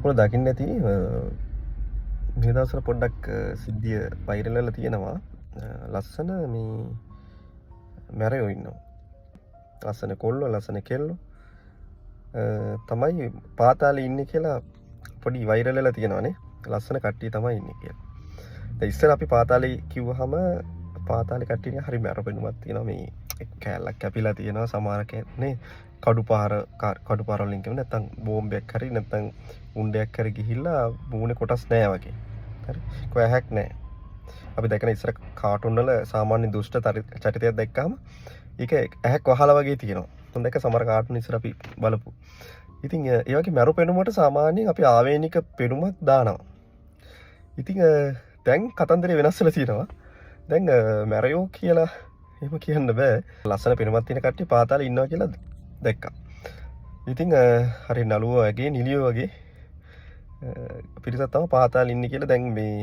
ඔයාලා දකින්න ඇති මේ දවස්වල පොඩ්ඩක් සිද්ධිය වෛරල් වෙලා තියෙනවා. ලස්සන මේ මැරයෝ ඉන්නවා. ලස්සන කොල්ලෝ ලස්සන කෙල්ලෝ තමයි පාතාලේ ඉන්නේ කියලා පොඩි වෛරල් වෙලා තියෙනවානේ. ලස්සන කට්ටිය තමයි ඉන්නේ කියලා. දැන් ඉස්සර අපි පාතාලේ කිව්වහම පාතාලේ කට්ටිය හරි මැරපෙනුමක් තියෙනවා. මේ කෑල්ලක් කැපිලා තියෙනවා. සමහර කෙනේ කඩුපාර වලින් කියමු නැත්නම් බෝම්බයක් හරි නැත්නම් උණ්ඩයක් හරි ගිහිල්ලා මූණේ කොටස් නැහැ වගේ. හරි. කොහේ හැක් නැහැ. අපි දැකන ඉස්සර කාටුන් වල සාමාන්‍ය දුෂ්ට චරිතයක් දැක්කම ඒක ඇහැක් වහලා වගේ තියෙනවා. මම දැක්ක සමහර කාටුන් ඉස්සර අපි බලපු. ඉතින් ඒ වගේ මැරු පෙනුමට සාමාන්‍යයෙන් අපි ආවේනික පෙනුමක් දානවා. ඉතින් දැන් කතන්දරේ වෙනස් වෙලා තියෙනවා. දැන් මැරයෝ කියලා එහෙම කියන්න බෑ. ලස්සන පෙනුමක් තියෙන කට්ටිය පාතාලේ ඉන්නවා කියලා දැක්කා. ඉතින් හරි නළුවෝ වගේ නිලියෝ වගේ පිරිසක් තමයි පාතාලේ ඉන්නේ කියලා දැන් මේ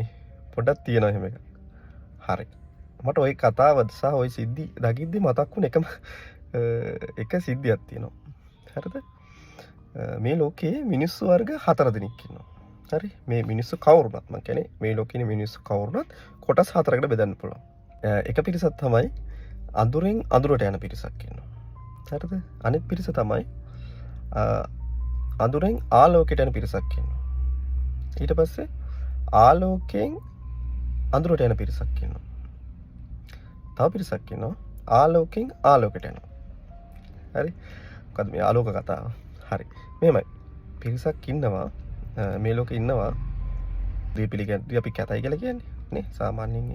පොඩක් තියෙනවා එහෙම එක. හරි. මට ওই කතාව සහ ওই සිද්ධි දකිද්දි මතක් වුණ එක සිද්ධියක් තියෙනවා. හරිද? මේ ලෝකයේ මිනිස්සු වර්ග 4 දෙනෙක් ඉන්නවා. හරි? මේ මිනිස්සු කවුරුනත් මම කියන්නේ මේ ලෝකයේ මිනිස්සු කවුරුනත් කොටස් 4කට බෙදන්න පුළුවන්. එක පිරිසක් තමයි අඳුරෙන් අඳුරට යන පිරිසක් ඉන්නවා. හරිද? අනිත් පිරිස තමයි අඳුරෙන් ආලෝකයට යන පිරිසක් ඉන්නවා. ඊට පස්සේ ආලෝකයෙන් අඳුරට යන පිරිසක් ඉන්නවා. තව පිරිසක් ඉන්නවා ආලෝකයෙන් ආලෝකයට යනවා. හරි? මොකද මේ ආලෝක කතාව? හරි. මෙහෙමයි. පිරිසක් ඉන්නවා මේ ලෝකේ ඉන්නවා දීපිලිකන් අපි කැතයි කියලා කියන්නේ නේ. සාමාන්‍යයෙන්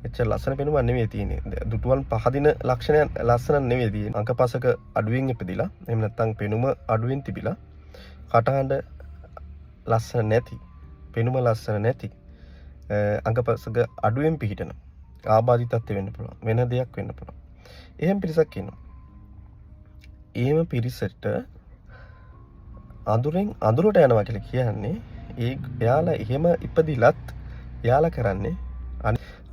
එච්චර ලස්සන පෙනුමක් නෙමෙයි තියෙන්නේ. දුටුවන් පහදින ලක්ෂණයන් ලස්සන නෙමෙයි තියෙන්නේ. අංකපසක අඩුවෙන් ඉපදිලා එහෙම නැත්නම් පෙනුම අඩුවෙන් තිබිලා කටහඬ ලස්සන නැති පෙනුම ලස්සන නැති අංගපසක අඩුවෙන් පිහිටන ආබාධිතත්ව වෙන්න පුළුවන්. වෙන දෙයක් වෙන්න පුළුවන්. එහෙම පිරිසක් ඉන්නවා. එහෙම පිරිසට අඳුරෙන් අඳුරට යනවා කියලා කියන්නේ එයාලා එහෙම ඉපදිලත් එයාලා කරන්නේ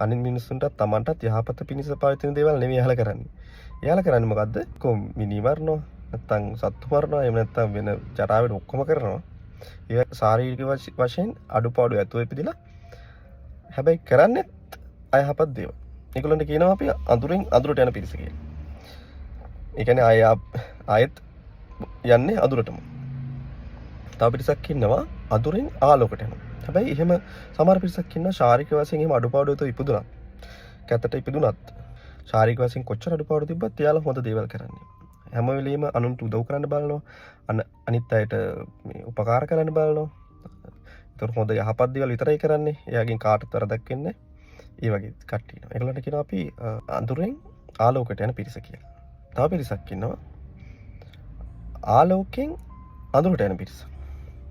අනිත් මිනිස්සුන්ට තමන්ටත් යහපත පිණිස පවතින දේවල් නෙමෙයි එයාලා කරන්නේ. එයාලා කරන්නේ මොකද්ද? මිනි මරනවා නැත්නම් සත්තු මරනවා එහෙම නැත්නම් වෙන ජරාවෙට ඔක්කොම කරනවා. ඒ ශාරීරික වශයෙන් අඩුපාඩු ඇතුව ඉපදිලා හැබැයි කරන්නේ අයහපත් දේවල්. ඒගොල්ලන්ට කියනවා අපි අඳුරෙන් අඳුරට යන පිරිස කියලා. ඒ කියන්නේ ආයෙත් යන්නේ අඳුරටම. තව පිරිසක් ඉන්නවා අඳුරෙන් ආලෝකයට යනවා. හැබැයි එහෙම සමහර පිරිසක් ඉන්නවා ශාරීරික වශයෙන් එහෙම අඩුපාඩු ඇතුව ඉපදුනත් කැතට ඉපදුනත් ශාරීරික වශයෙන් කොච්චර අඩුපාඩු තිබ්බත් එයාලා හොඳ දේවල් කරන්නේ. හැම වෙලෙම අනුන්ට උදව් කරන්න බලනවා. අනිත් අයට මේ උපකාර කරන්න බලනවා. ඒතර හොඳ යහපත් දේවල් විතරයි කරන්නේ. එයාගෙන් කාටවත් වරදක් වෙන්නේ නැහැ. ඒ වගේ කට්ටිය ඉන්නවා. ඒගොල්ලන්ට කියනවා අපි අඳුරෙන් ආලෝකයට යන පිරිස කියලා. තව පිරිසක් ඉන්නවා ආලෝකයෙන් අඳුරට යන පිරිස.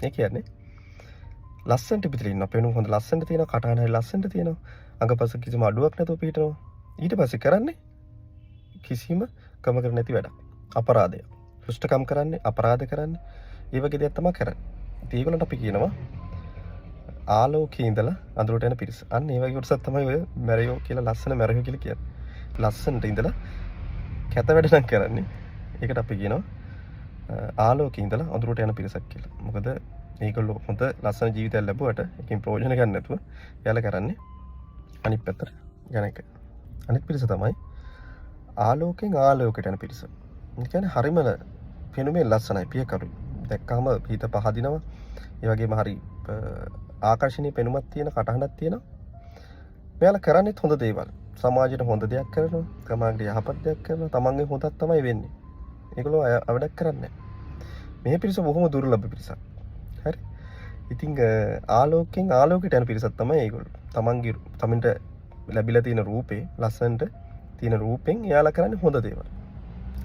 ඒ කියන්නේ ලස්සනට පිටින් ඉන්නවා. පෙනුම හොඳ ලස්සනට තියෙනවා. කටහඬ හරි ලස්සනට තියෙනවා. අඟපස කිසිම අඩුවක් නැතුව පිටිනවා. ඊට පස්සේ කරන්නේ කිසිම කම කර නැති වැඩක්. අපරාධය. දුෂ්ටකම් කරන්නේ, අපරාධ කරන්නේ. ඒ වගේ දේවල් තමයි කරන්නේ. ඉතින් ඒගොල්ලන්ට අපි කියනවා ආලෝකයේ ඉඳලා අඳුරට යන පිරිස. අන්න ඒ වගේ කොටසක් තමයි ඔය මැරයෝ කියලා ලස්සන මැරයෝ කියලා කියන්නේ. ලස්සනට ඉඳලා කැත වැඩ නම් කරන්නේ. ඒකට අපි කියනවා ආලෝකයේ ඉඳලා අඳුරට යන පිරිසක් කියලා. මොකද මේගොල්ලෝ හොඳ ලස්සන ජීවිතයක් ලැබුවට ඒකෙන් ප්‍රයෝජන ගන්න නැතුව එයාලා කරන්නේ අනිත් පැත්තට යන එක. අනිත් පිරිස තමයි ආලෝකයෙන් ආලෝකයට යන පිරිස. ඒ කියන්නේ හරිම පෙනුමේ ලස්සනයි පියකරු. දැක්කම පිට පහදිනවා. ඒ වගේම හරි ආකර්ෂණීය පෙනුමක් තියෙන කටහඬක් තියෙනවා. මෙයාලා කරන්නේ හොඳ දේවල්. සමාජයට හොඳ දෙයක් කරනවා. සමාජයට යහපත් දෙයක් කරනවා. තමන්ගේ හොඳක් තමයි වෙන්නේ. ඒගොල්ලෝ අවඩක් කරන්නේ නැහැ. මේ පිරිස බොහොම දුර්ලභ පිරිසක්. හරි. ඉතින් ආලෝකයෙන් ආලෝකයට යන පිරිසක් තමයි ඒගොල්ලෝ. තමන්ට ලැබිලා තියෙන රූපේ ලස්සනට තියෙන රූපෙන් එයාලා කරන්නේ හොඳ දේවල්.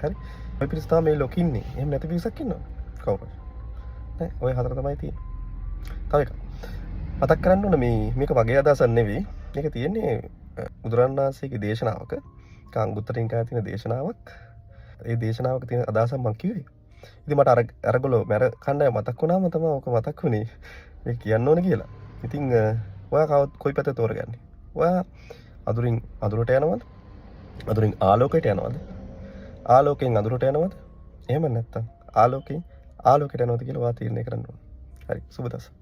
හරි. ඔය පිරිස තමයි මේ ලෝකෙ ඉන්නේ. එහෙම නැති පිරිසක් ඉන්නවද? කවුරුද? නෑ. ඔය හතර තමයි තියෙන්නේ. තව එකක්. මතක් කරන්න ඕන මේක වගේ අදහසක් නෙවෙයි. මේක තියෙන්නේ බුදුරණන් වහන්සේගේ දේශනාවක. ඒක අංගුත්තර නිකායේ තියෙන දේශනාවක්. ඒ දේශනාවක තියෙන අදහසක් මම කිව්වේ. ඉතින් මට අරගොල්ලෝ මැර කණ්ඩායම මතක් වුණාම තමයි ඔක මතක් වුණේ. මේක කියන්න ඕනේ කියලා. ඉතින් ඔයා කොයි පැත්තට තෝරගන්නේ? ඔයා අඳුරින් අඳුරට යනවද? අඳුරින් ආලෝකයට යනවද? ආලෝකයෙන් අඳුරට යනවද? එහෙම නැත්නම් ආලෝකයෙන් ආලෝකයට යනවද කියලා ඔයා තීරණය කරන්න ඕනේ. හරි සුබ දවසක්.